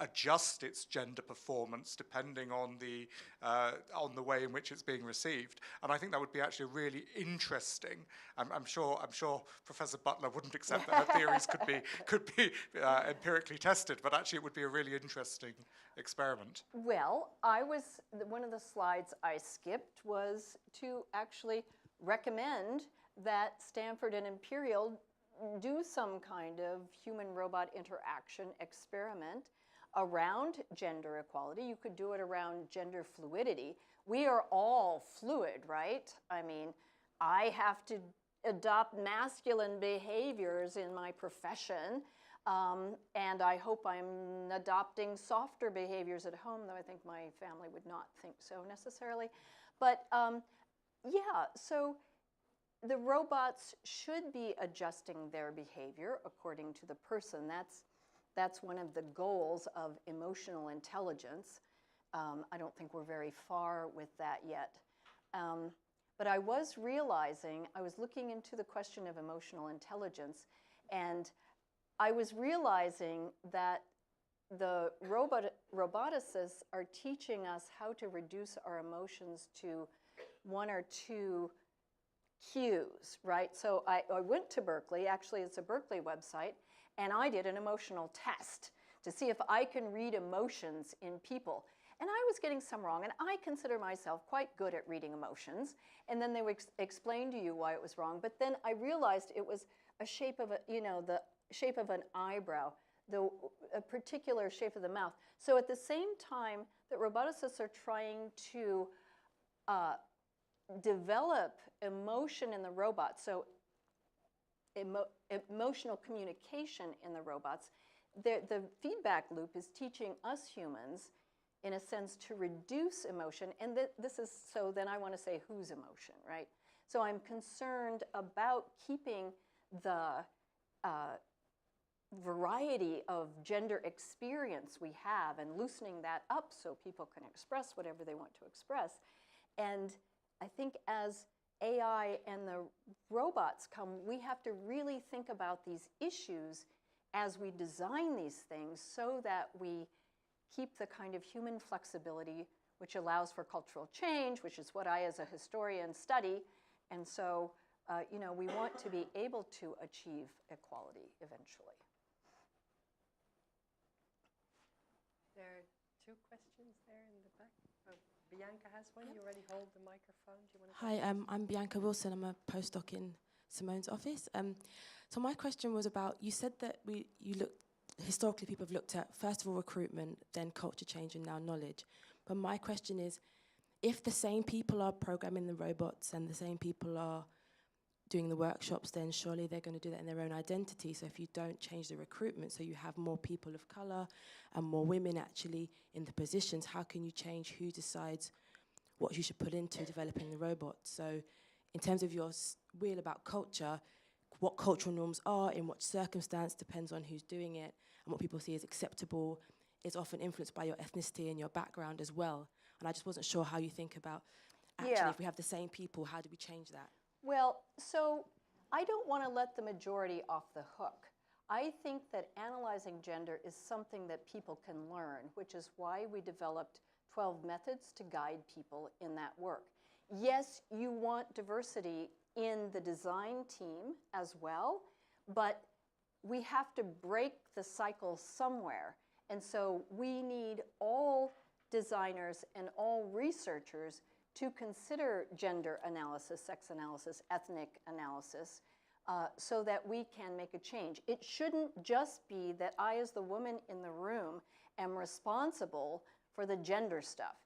adjust its gender performance depending on the way in which it's being received? And I think that would be actually really interesting. I'm sure Professor Butler wouldn't accept that her theories could be empirically tested, but actually it would be a really interesting experiment. Well, one of the slides I skipped was to actually recommend that Stanford and Imperial do some kind of human-robot interaction experiment around gender equality. You could do it around gender fluidity. We are all fluid, right? I mean, I have to adopt masculine behaviors in my profession, and I hope I'm adopting softer behaviors at home, though I think my family would not think so necessarily. But yeah, so the robots should be adjusting their behavior according to the person. That's one of the goals of emotional intelligence. I don't think we're very far with that yet. But I was looking into the question of emotional intelligence, and I was realizing that the roboticists are teaching us how to reduce our emotions to one or two cues, right? So I went to Berkeley, actually it's a Berkeley website, and I did an emotional test to see if I can read emotions in people. And I was getting some wrong, and I consider myself quite good at reading emotions. And then they would explain to you why it was wrong. But then I realized it was a shape of the shape of an eyebrow, a particular shape of the mouth. So at the same time that roboticists are trying to develop emotion in the robots, so emotional communication in the robots, the feedback loop is teaching us humans, in a sense, to reduce emotion. And this is, so then I want to say whose emotion, right? So I'm concerned about keeping the variety of gender experience we have and loosening that up so people can express whatever they want to express. And I think as AI and the robots come, we have to really think about these issues as we design these things so that we keep the kind of human flexibility which allows for cultural change, which is what I as a historian study. And so, we want to be able to achieve equality eventually. There are two questions there in the back. Oh, Bianca has one. You already hold the microphone. Do you want to? Hi, I'm Bianca Wilson. I'm a postdoc in Simone's office. So my question was about, you said that historically people have looked at, first of all, recruitment, then culture change, and now knowledge. But my question is, if the same people are programming the robots and the same people are doing the workshops, then surely they're going to do that in their own identity. So if you don't change the recruitment, so you have more people of color and more women actually in the positions, how can you change who decides what you should put into developing the robot? So in terms of your wheel about culture, what cultural norms are, in what circumstance, depends on who's doing it, and what people see as acceptable is often influenced by your ethnicity and your background as well. And I just wasn't sure how you think about, actually, if we have the same people, how do we change that? Well, so I don't want to let the majority off the hook. I think that analyzing gender is something that people can learn, which is why we developed 12 methods to guide people in that work. Yes, you want diversity in the design team as well, but we have to break the cycle somewhere. And so we need all designers and all researchers to consider gender analysis, sex analysis, ethnic analysis, so that we can make a change. It shouldn't just be that I, as the woman in the room, am responsible for the gender stuff.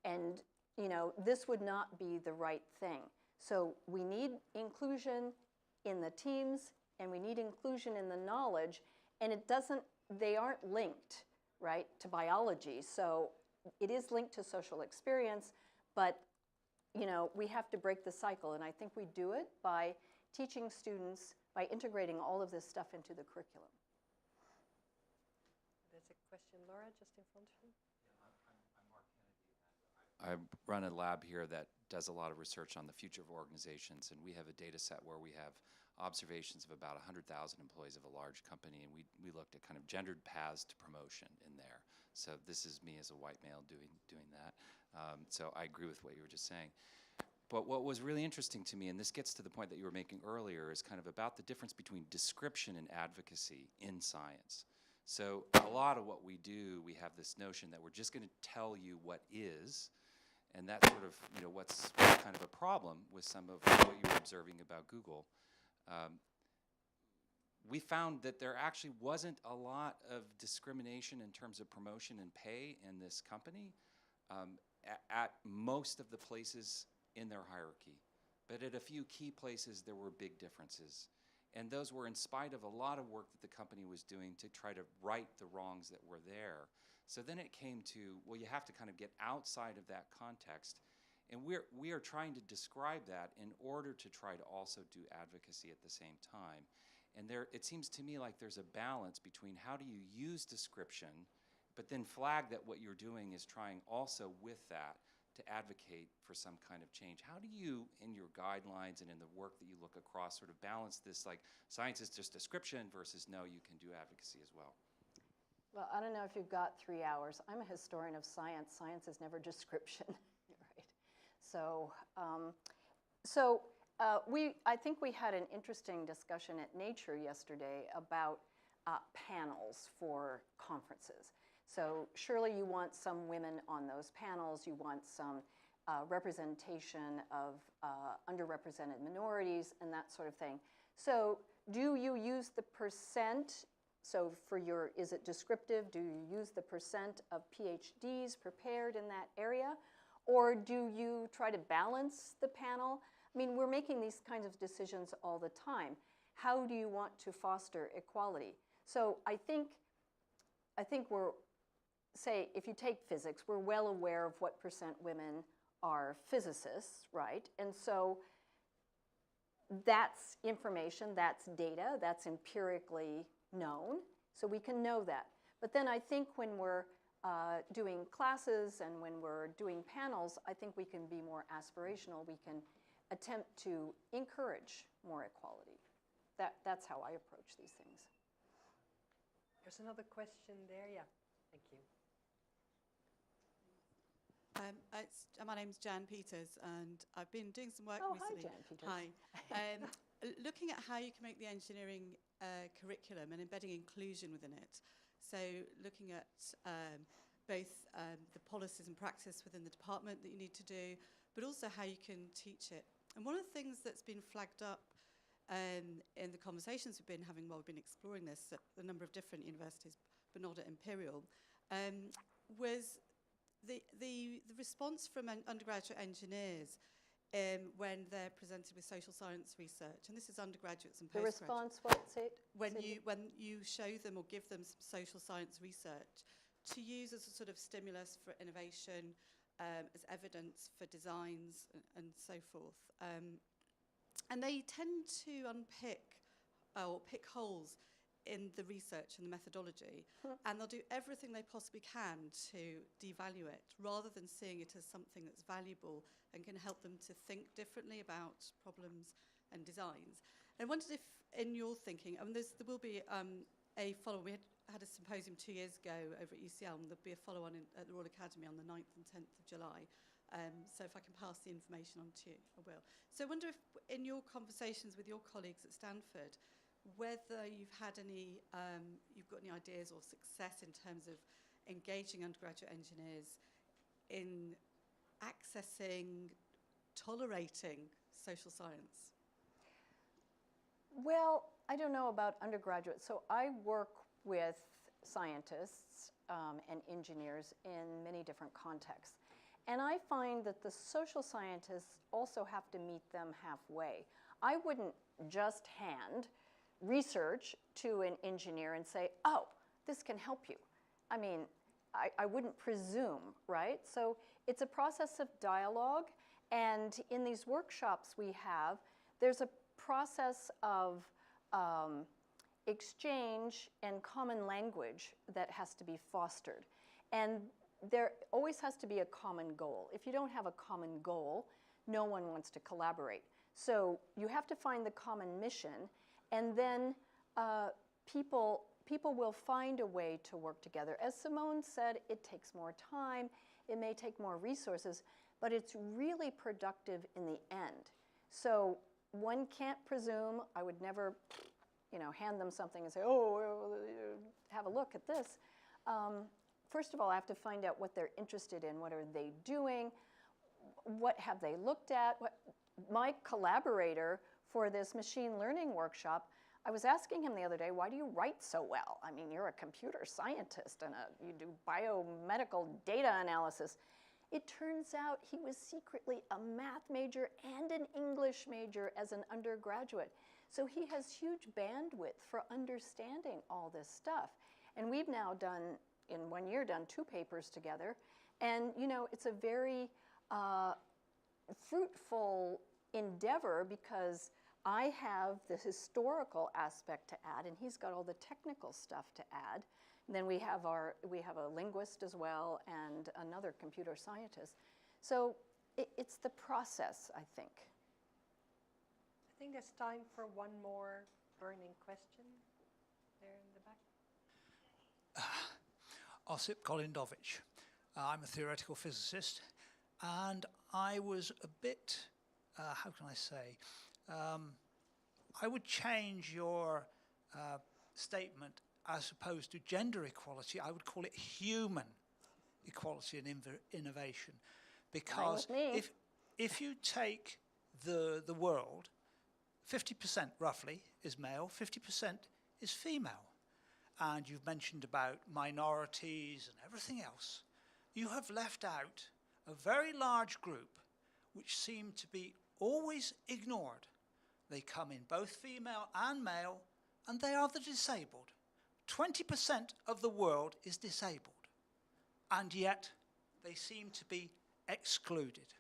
And, you know, this would not be the right thing. So we need inclusion in the teams, and we need inclusion in the knowledge, and they aren't linked, right, to biology. So it is linked to social experience, but, you know, we have to break the cycle, and I think we do it by teaching students, by integrating all of this stuff into the curriculum. There's a question, Laura, just in front of you. I run a lab here that does a lot of research on the future of organizations, and we have a data set where we have observations of about 100,000 employees of a large company, and we looked at kind of gendered paths to promotion in there. So this is me as a white male doing that. So I agree with what you were just saying. But what was really interesting to me, and this gets to the point that you were making earlier, is kind of about the difference between description and advocacy in science. So a lot of what we do, we have this notion that we're just going to tell you what is, and that's sort of, you know, what's kind of a problem with some of what you were observing about Google. We found that there actually wasn't a lot of discrimination in terms of promotion and pay in this company at most of the places in their hierarchy. But at a few key places, there were big differences. And those were in spite of a lot of work that the company was doing to try to right the wrongs that were there. So then it came to, well, you have to kind of get outside of that context. And we are trying to describe that in order to try to also do advocacy at the same time. And it seems to me like there's a balance between how do you use description, but then flag that what you're doing is trying also with that to advocate for some kind of change. How do you, in your guidelines and in the work that you look across, sort of balance this, like science is just description versus no, you can do advocacy as well? Well, I don't know if you've got 3 hours. I'm a historian of science. Science is never description, right? So, I think we had an interesting discussion at Nature yesterday about panels for conferences. So surely you want some women on those panels. You want some representation of underrepresented minorities and that sort of thing. So do you use the percent? So for your, is it descriptive? Do you use the percent of PhDs prepared in that area? Or do you try to balance the panel? I mean, we're making these kinds of decisions all the time. How do you want to foster equality? So I think we're, say, if you take physics, we're well aware of what percent women are physicists, right? And so that's information, that's data, that's empirically known, so we can know that. But then I think when we're doing classes and when we're doing panels, I think we can be more aspirational. We can attempt to encourage more equality. That's how I approach these things. There's another question there, yeah. Thank you. My name's Jan Peters, and I've been doing some work Hi, recently. Jan Peters. Hi. Looking at how you can make the engineering curriculum and embedding inclusion within it. So looking at both the policies and practice within the department that you need to do, but also how you can teach it. And one of the things that's been flagged up in the conversations we've been having while we've been exploring this at a number of different universities, but not at Imperial, was the response from undergraduate engineers when they're presented with social science research, and this is undergraduates and postgraduates. The response, what's it? When you show them or give them some social science research to use as a sort of stimulus for innovation, as evidence for designs and so forth. And they tend to unpick or pick holes in the research and the methodology, and they'll do everything they possibly can to devalue it, rather than seeing it as something that's valuable and can help them to think differently about problems and designs. And I wondered if, in your thinking, there will be a follow-on. We had a symposium 2 years ago over at UCL, and there'll be a follow-on at the Royal Academy on the 9th and 10th of July. So if I can pass the information on to you, I will. So I wonder if, in your conversations with your colleagues at Stanford, whether you've had any, you've got any ideas or success in terms of engaging undergraduate engineers in accessing, tolerating social science? Well, I don't know about undergraduates. So I work with scientists and engineers in many different contexts. And I find that the social scientists also have to meet them halfway. I wouldn't just hand research to an engineer and say, oh, this can help you. I mean, I wouldn't presume, right? So it's a process of dialogue. And in these workshops we have, there's a process of exchange and common language that has to be fostered. And there always has to be a common goal. If you don't have a common goal, no one wants to collaborate. So you have to find the common mission, and then people will find a way to work together. As Simone said, it takes more time, it may take more resources, but it's really productive in the end. So one can't presume. I would never, hand them something and say, oh, have a look at this. First of all, I have to find out what they're interested in. What are they doing? What have they looked at? My collaborator for this machine learning workshop, I was asking him the other day, why do you write so well? I mean, you're a computer scientist and you do biomedical data analysis. It turns out he was secretly a math major and an English major as an undergraduate. So he has huge bandwidth for understanding all this stuff. And we've now done, in 1 year, done 2 papers together. And, it's a very fruitful endeavor because I have the historical aspect to add, and he's got all the technical stuff to add. And then we have a linguist as well and another computer scientist. So it's the process, I think. I think there's time for one more burning question there in the back. Osip Kolindovich. I'm a theoretical physicist, and I was a bit, how can I say, I would change your statement as opposed to gender equality. I would call it human equality and innovation, because if you take the world, 50% roughly is male, 50% is female. And you've mentioned about minorities and everything else. You have left out a very large group which seem to be always ignored. They come in both female and male, and they are the disabled. 20% of the world is disabled, and yet they seem to be excluded.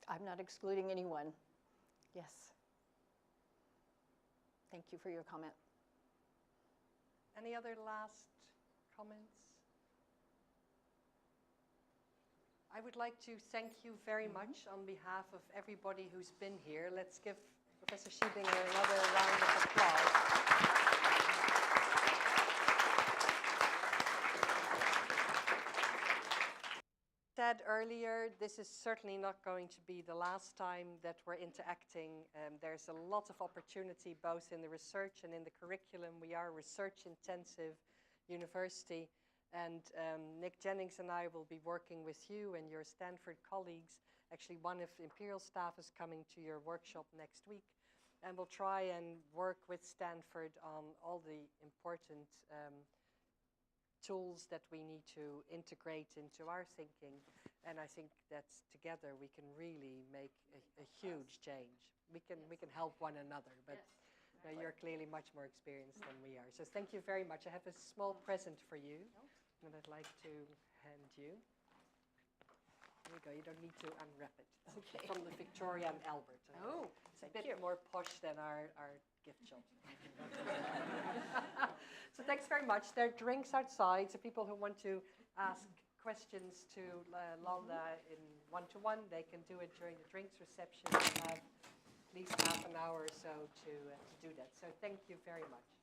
I'm not excluding anyone. Yes. Thank you for your comment. Any other last comments? I would like to thank you very much on behalf of everybody who's been here. Let's give Professor Schiebinger another round of applause. Said earlier, this is certainly not going to be the last time that we're interacting. There's a lot of opportunity both in the research and in the curriculum. We are a research-intensive university, and Nick Jennings and I will be working with you and your Stanford colleagues. Actually, one of the Imperial staff is coming to your workshop next week, and we'll try and work with Stanford on all the important tools that we need to integrate into our thinking. And I think that together we can really make a huge change. We can help one another, but you're clearly much more experienced than we are. So thank you very much. I have a small present for you that I'd like to hand you. There you go. You don't need to unwrap it. It's from the Victoria and Albert. It's a bit more posh than our gift shop. So thanks very much. There are drinks outside, so people who want to ask questions to Landa in one-to-one, they can do it during the drinks reception. We have at least half an hour or so to do that. So thank you very much.